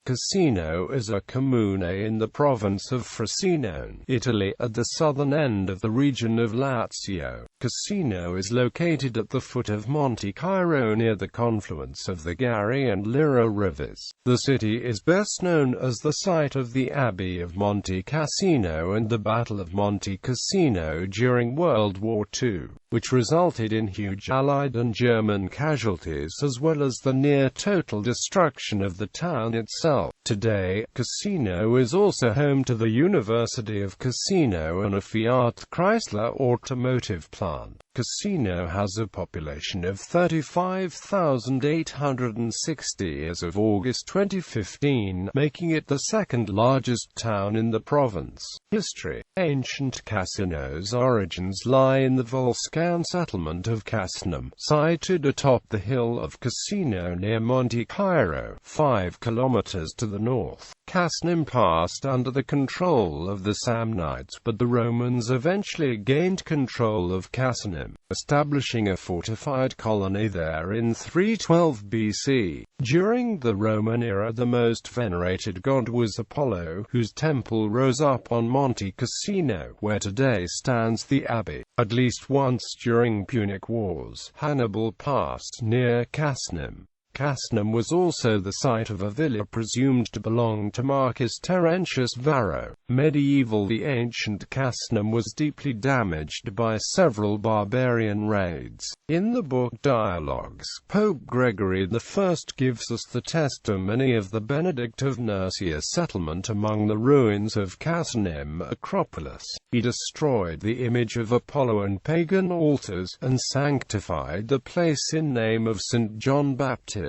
Cassino is a comune in the province of Frosinone, Italy, at the southern end of the region of Lazio. Cassino is located at the foot of Monte Cairo near the confluence of the Gari and Liri rivers. The city is best known as the site of the Abbey of Monte Cassino and the Battle of Monte Cassino during World War II, which resulted in huge Allied and German casualties as well as the near-total destruction of the town itself. Today, Cassino is also home to the University of Cassino and a Fiat-Chrysler automotive plant. Cassino has a population of 35,860 as of August 2015, making it the second largest town in the province. History. Ancient Cassino's origins lie in the Volscan settlement of Cassino, sited atop the hill of Cassino near Monte Cairo, 5 kilometers to the north. Cassino passed under the control of the Samnites, but the Romans eventually gained control of Cassino, establishing a fortified colony there in 312 BC. During the Roman era, the most venerated god was Apollo, whose temple rose up on Monte Cassino, where today stands the abbey. At least once during Punic Wars, Hannibal passed near Cassino. Cassino was also the site of a villa presumed to belong to Marcus Terentius Varro. Medieval. The ancient Cassino was deeply damaged by several barbarian raids. In the book Dialogues, Pope Gregory I gives us the testimony of the Benedict of Nursia settlement among the ruins of Cassino Acropolis. He destroyed the image of Apollo and pagan altars, and sanctified the place in name of St. John Baptist.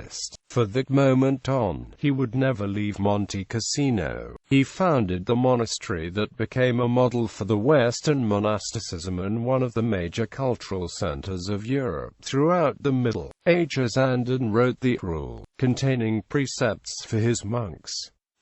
For that moment on, he would never leave Monte Cassino. He founded the monastery that became a model for the Western monasticism and one of the major cultural centers of Europe throughout the Middle Ages, and wrote the rule, containing precepts for his monks.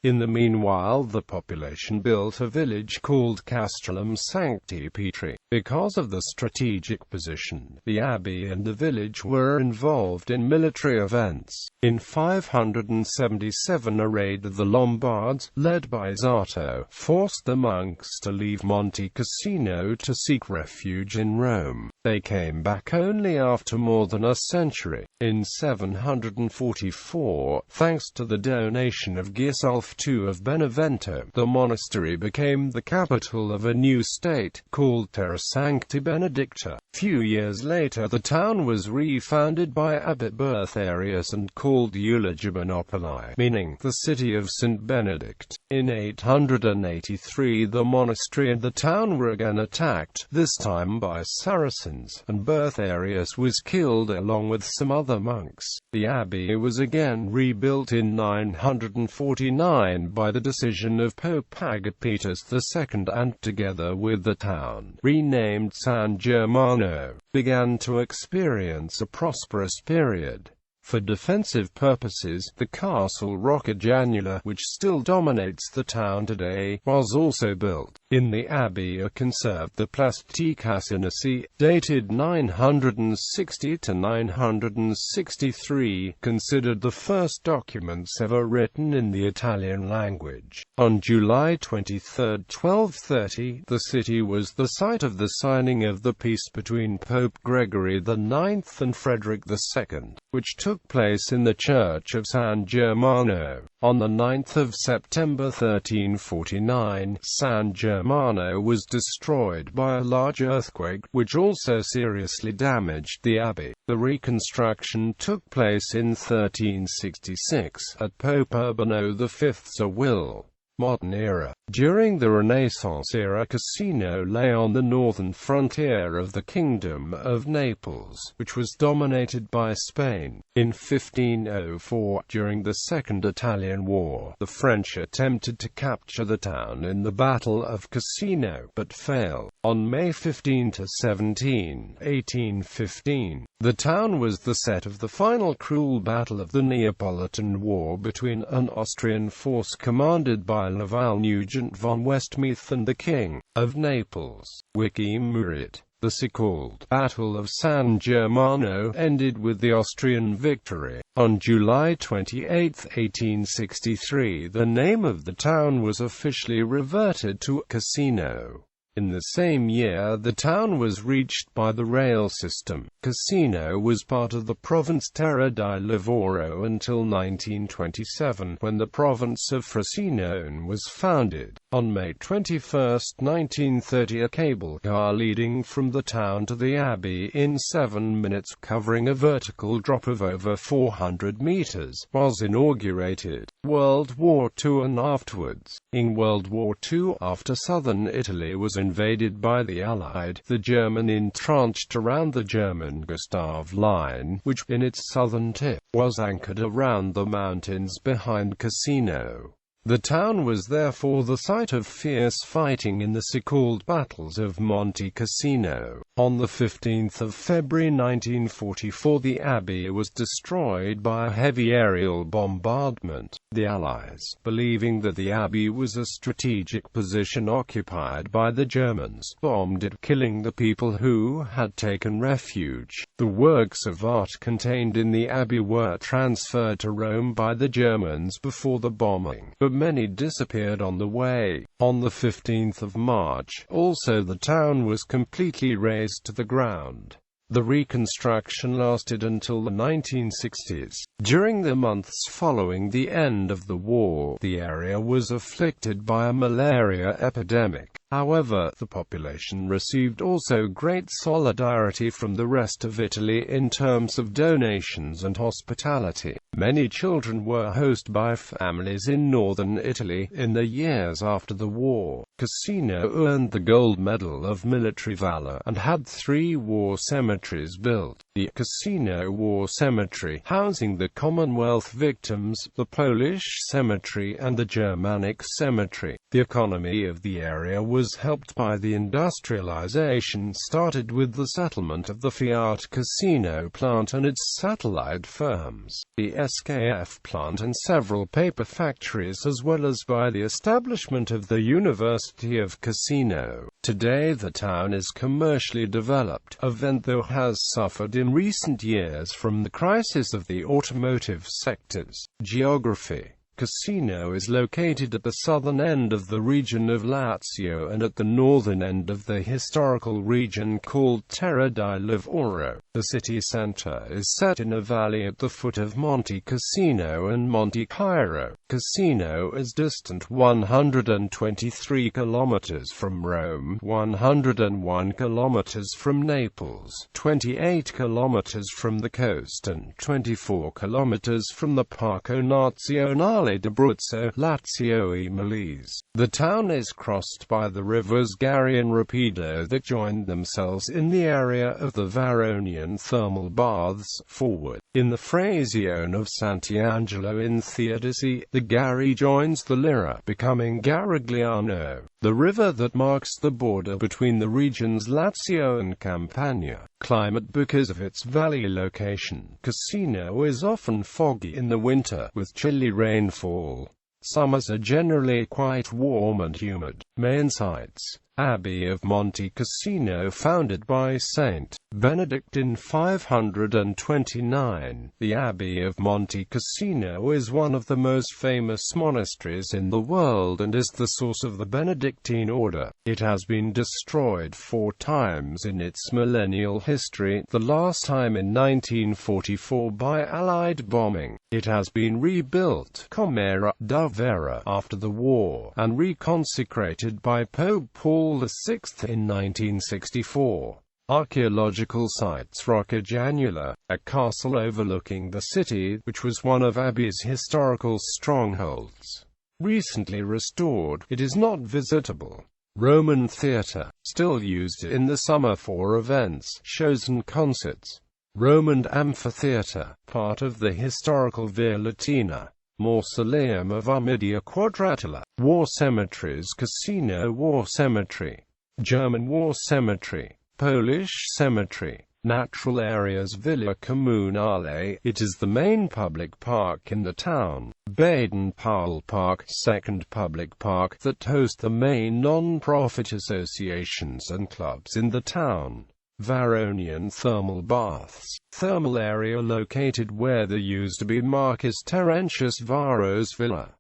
In the meanwhile, the population built a village called Castellum Sancti Petri. Because of the strategic position, the abbey and the village were involved in military events. In 577, a raid of the Lombards, led by Zato, forced the monks to leave Monte Cassino to seek refuge in Rome. They came back only after more than a century. In 744, thanks to the donation of itself.Today of Benevento, the monastery became the capital of a new state, called Terra Sancti Benedicta. Few years later, the town was refounded by Abbot Bertharius and called Eulagimonopoli, meaning the city of St. Benedict. In 883, the monastery and the town were again attacked, this time by Saracens, and Bertharius was killed along with some other monks. The abbey was again rebuilt in 949 by the decision of Pope Agapetus II, and together with the town, renamed San Germano, began to experience a prosperous period. For defensive purposes, the castle Roccajanula, which still dominates the town today, was also built. In the abbey are conserved the Plasti Cassinosi, dated 960 to 963, considered the first documents ever written in the Italian language. On July 23, 1230, the city was the site of the signing of the peace between Pope Gregory IX and Frederick II, which took place in the Church of San Germano. On the 9th of September 1349, San Germano was destroyed by a large earthquake, which also seriously damaged the abbey. The reconstruction took place in 1366, at Pope Urbano V's will. Modern era. During the Renaissance era, Cassino lay on the northern frontier of the Kingdom of Naples, which was dominated by Spain. In 1504, during the Second Italian War, the French attempted to capture the town in the Battle of Cassino, but failed. On May 15–17, 1815, the town was the set of the final cruel battle of the Neapolitan War between an Austrian force commanded by Laval Nugent von Westmeath and the King of Naples. Wikimedia. The so-called Battle of San Germano ended with the Austrian victory. On July 28, 1863, the name of the town was officially reverted to Cassino. In the same year the town was reached by the rail system. Cassino was part of the province Terra di Lavoro until 1927, when the province of Frosinone was founded. On May 21, 1930, a cable car leading from the town to the abbey in 7 minutes, covering a vertical drop of over 400 meters, was inaugurated. World War II and afterwards. In World War II, after southern Italy was invaded by the Allied, the German entrenched around the German Gustav Line, which, in its southern tip, was anchored around the mountains behind Cassino. The town was therefore the site of fierce fighting in the so-called Battles of Monte Cassino. On 15 February 1944, the abbey was destroyed by a heavy aerial bombardment. The Allies, believing that the abbey was a strategic position occupied by the Germans, bombed it, killing the people who had taken refuge. The works of art contained in the abbey were transferred to Rome by the Germans before the bombing, but many disappeared on the way. On the 15th of March, also, the town was completely razed to the ground. The reconstruction lasted until the 1960s. During the months following the end of the war, the area was afflicted by a malaria epidemic. However, the population received also great solidarity from the rest of Italy in terms of donations and hospitality. Many children were hosted by families in northern Italy. In the years after the war, Cassino earned the Gold Medal of Military Valor and had 3 war cemeteries built: the Cassino War Cemetery, housing the Commonwealth victims, the Polish Cemetery, and the Germanic Cemetery. The economy of the area was helped by the industrialization started with the settlement of the Fiat-Chrysler plant and its satellite firms, the SKF plant and several paper factories, as well as by the establishment of the University of Cassino. Today the town is commercially developed, a event though has suffered in recent years from the crisis of the automotive sectors. Geography. Cassino is located at the southern end of the region of Lazio and at the northern end of the historical region called Terra di Lavoro. The city centre is set in a valley at the foot of Monte Cassino and Monte Cairo. Cassino is distant 123 kilometers from Rome, 101 kilometers from Naples, 28 kilometers from the coast, and 24 kilometers from the Parco Nazionale d'Abruzzo, Lazio e Molise. The town is crossed by the rivers Gari and Liri that join themselves in the area of the Varonian thermal baths. Forward. In the frazione of Sant'Angelo in Theodosy, the Gari joins the Liri, becoming Garigliano, the river that marks the border between the regions Lazio and Campania. Climate. Because of its valley location, Cassino is often foggy in the winter, with chilly rainfall. Summers are generally quite warm and humid. Main sites: Abbey of Monte Cassino, founded by Saint Benedict in 529. The Abbey of Monte Cassino is one of the most famous monasteries in the world and is the source of the Benedictine order. It has been destroyed 4 times in its millennial history, the last time in 1944 by Allied bombing. It has been rebuilt come davvero after the war, and reconsecrated by Pope Paul VI in 1964. Archaeological sites: Rocca Janula, a castle overlooking the city, which was one of Abbey's historical strongholds. Recently restored, it is not visitable. Roman theatre, still used in the summer for events, shows and concerts. Roman amphitheatre, part of the historical Via Latina. Mausoleum of Armidia Quadratella. War cemeteries: Cassino War Cemetery, German War Cemetery, Polish Cemetery, Natural areas. Villa Comunale, it is the main public park in the town. Baden-Powell Park, second public park that hosts the main non-profit associations and clubs in the town. Varonian thermal baths, thermal area located where there used to be Marcus Terentius Varro's villa.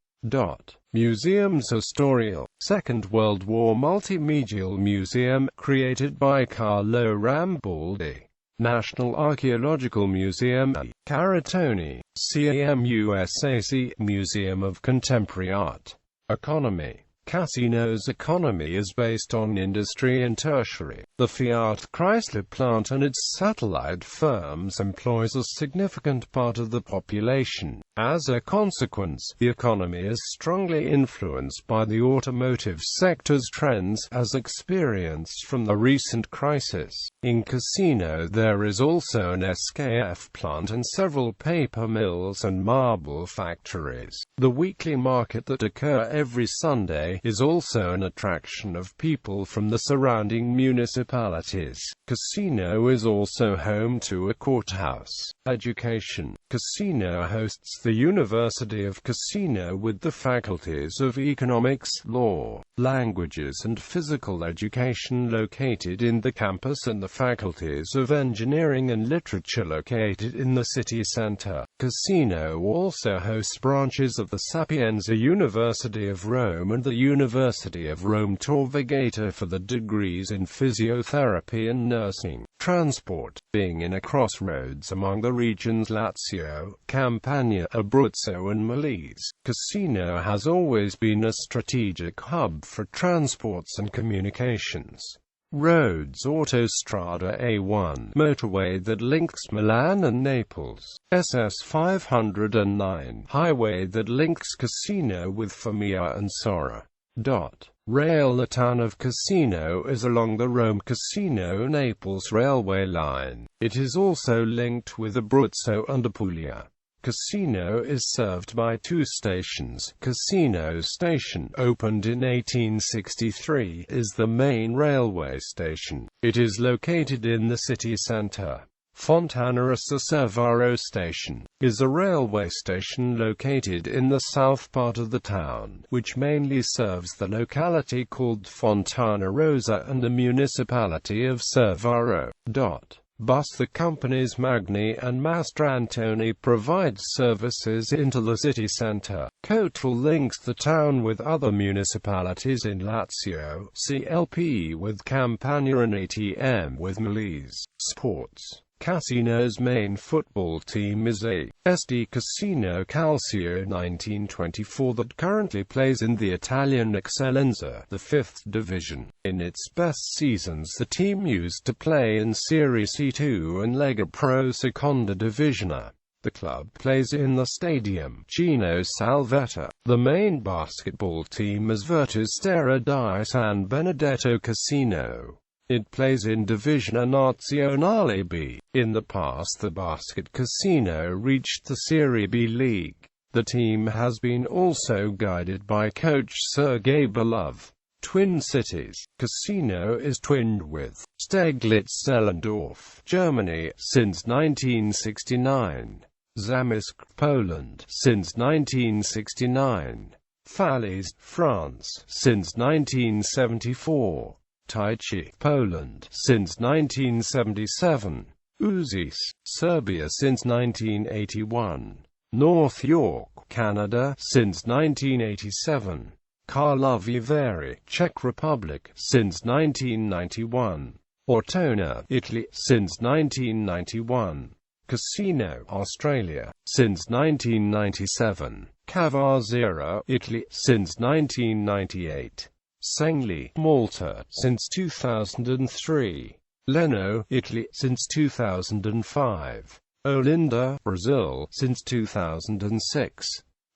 Museums. Historial, Second World War multimedial museum, created by Carlo Rambaldi. National Archaeological Museum, Caratoni, CAMUSAC, Museum of Contemporary Art. Economy. Cassino's economy is based on industry and tertiary. The Fiat-Chrysler plant and its satellite firms employs a significant part of the population. As a consequence, the economy is strongly influenced by the automotive sector's trends, as experienced from the recent crisis. In Cassino there is also an SKF plant and several paper mills and marble factories. The weekly market that occurs every Sunday is also an attraction of people from the surrounding municipalities. Cassino is also home to a courthouse. Education. Cassino hosts the University of Cassino with the faculties of economics, law, languages and physical education located in the campus, and the faculties of engineering and literature located in the city center. Cassino also hosts branches of the Sapienza University of Rome and the University of Rome Tor Vergata for the degrees in physiotherapy and nursing. Transport. Being in a crossroads among the regions Lazio, Campania, Abruzzo and Molise, Cassino has always been a strategic hub for transports and communications. Roads. Autostrada A1, motorway that links Milan and Naples. SS 509, highway that links Cassino with Famia and Sora. Rail. The town of Cassino is along the Rome-Cassino-Naples railway line. It is also linked with Abruzzo and Apulia. Cassino is served by two stations. Cassino Station, opened in 1863, is the main railway station. It is located in the city center. Fontana Cervaro Station is a railway station located in the south part of the town, which mainly serves the locality called Fontana Rosa and the municipality of Cervaro. Bus. The companies Magni and Mastrantoni provide services into the city center. Coatal links the town with other municipalities in Lazio, CLP with Campania and ATM with Molise. Sports. Cassino's main football team is ASD Cassino Calcio 1924 that currently plays in the Italian Eccellenza, the 5th division. In its best seasons the team used to play in Serie C2 and Lega Pro Seconda Divisione. The club plays in the Stadium Gino Salvetta. The main basketball team is Virtus Terra di San Benedetto Cassino. It plays in Divisione Nazionale B. In the past the Basket Cassino reached the Serie B League. The team has been also guided by coach Sergei Belov. Twin cities. Cassino is twinned with Steglitz-Zehlendorf, Germany, since 1969. Zamość, Poland, since 1969. Falaise, France, since 1974. Tychy, Poland, since 1977. Uzis, Serbia since 1981. North York, Canada, since 1987. Karlovy Vary, Czech Republic, since 1991. Ortona, Italy, since 1991. Cassino, Australia, since 1997. Cavarzera, Italy, since 1998. Sangli, Malta, since 2003. Leno, Italy, since 2005. Olinda, Brazil, since 2006.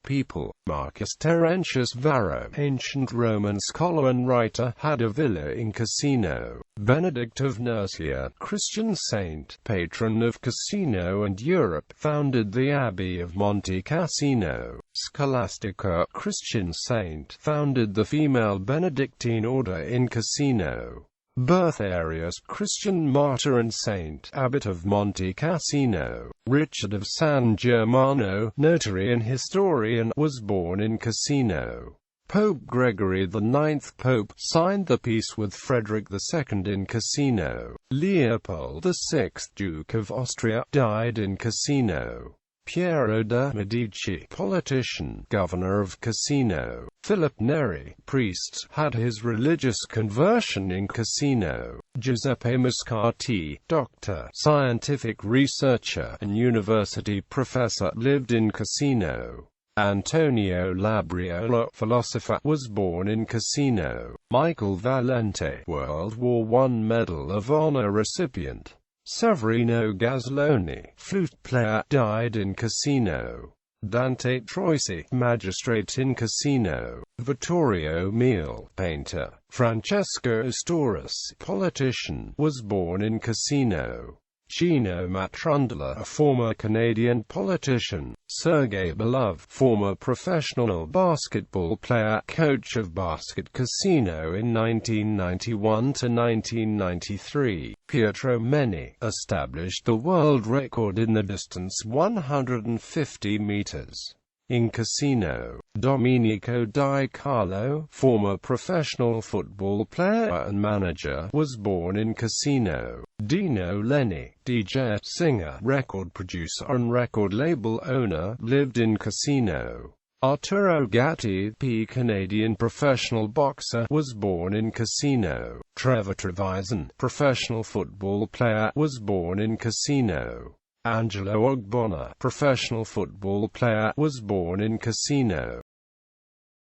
People. Marcus Terentius Varro, ancient Roman scholar and writer, had a villa in Cassino. Benedict of Nursia, Christian saint, patron of Cassino and Europe, founded the Abbey of Monte Cassino. Scholastica, Christian saint, founded the female Benedictine order in Cassino. Birth areas: Christian martyr and saint, Abbot of Monte Cassino. Richard of San Germano, notary and historian, was born in Cassino. Pope Gregory IX, Pope, signed the peace with Frederick II in Cassino. Leopold VI, Duke of Austria, died in Cassino. Piero de' Medici, politician, governor of Cassino. Philip Neri, priest, had his religious conversion in Cassino. Giuseppe Moscati, doctor, scientific researcher, and university professor, lived in Cassino. Antonio Labriola, philosopher, was born in Cassino. Michael Valente, World War I Medal of Honor recipient. Severino Gasloni, flute player, died in Cassino. Dante Troisi, magistrate in Cassino. Vittorio Mille, painter. Francesco Astorres, politician, was born in Cassino. Gino Matrundola, a former Canadian politician. Sergei Belov, former professional basketball player, coach of Basket-Cassino in 1991 to 1993. Pietro Meni, established the world record in the distance 150 meters. In Cassino. Domenico Di Carlo, former professional football player and manager, was born in Cassino. Dino Lenny, DJ, singer, record producer and record label owner, lived in Cassino. Arturo Gatti, Canadian professional boxer, was born in Cassino. Trevor Trevisan, professional football player, was born in Cassino. Angelo Ogbonna, professional football player, was born in Cassino.